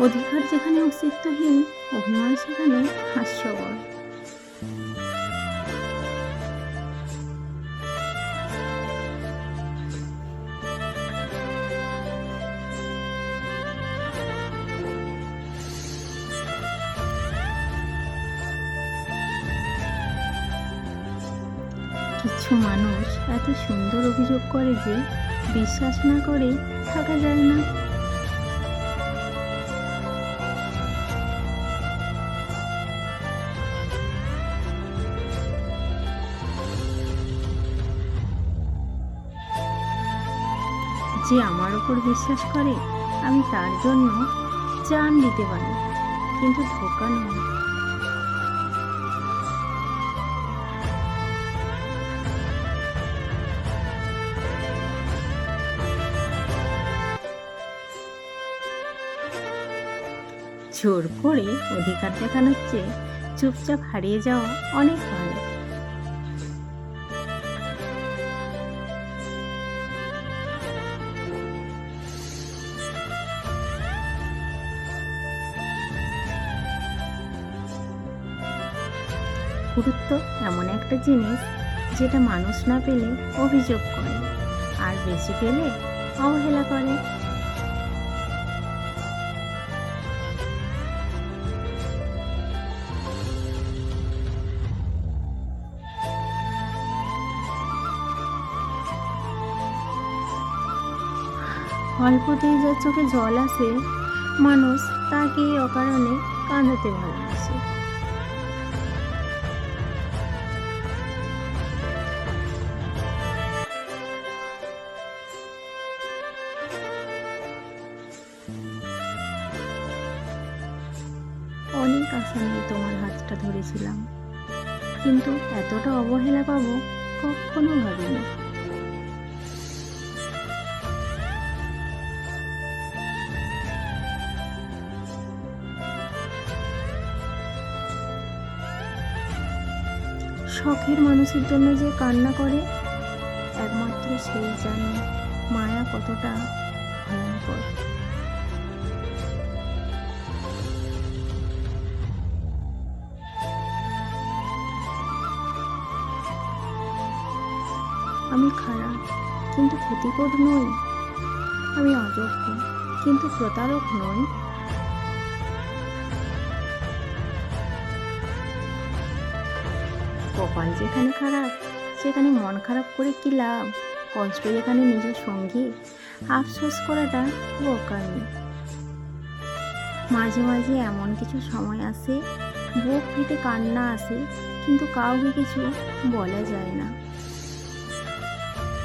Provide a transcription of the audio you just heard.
অধিকার যেখানে অস্তিত্বহীন, অভিমান সেখানে হাস্যকর। কিছু মানুষ এত সুন্দর অভিযোগ করে যে বিশ্বাস না করে থাকা যায় না। যে আমার ওপর বিশ্বাস করে আমি তার জন্য জান দিতে পারি, কিন্তু ধোঁকা নয়। জোর করে অধিকার দেখানোর চেয়ে চুপচাপ হারিয়ে যাওয়া অনেক ভালো। গুরুত্ব এমন একটা জিনিস যেটা মানুষ না পেলে অভিযোগ করে, আর বেশি পেলে অবহেলা করে। অল্পতেই যার চোখে জল আসে, মানুষ তাকে অকারণে কাঁদাতে ভালোবাসে। অনেক আশা নিয়ে তোমার হাতটা ধরেছিলাম, কিন্তু এতটা অবহেলা পাবো কখনো ভাবিনি। শখের মানুষের জন্য যে কান্না করে, একমাত্র সেই জানে মায়া কতটা ভয়ঙ্কর। আমি খারাপ কিন্তু ক্ষতিকর নই, আমি অযোগ্য কিন্তু প্রতারক নই। কপাল যেখানে খারাপ সেখানে মন খারাপ করে কি লাভ? কষ্ট যেখানে নিজের সঙ্গী, আফসোস করাটা বোকামি। মাঝে মাঝে এমন কিছু সময় আসে, বুক ফেটে কান্না আসে, কিন্তু কাউকে কিছু বলা যায় না।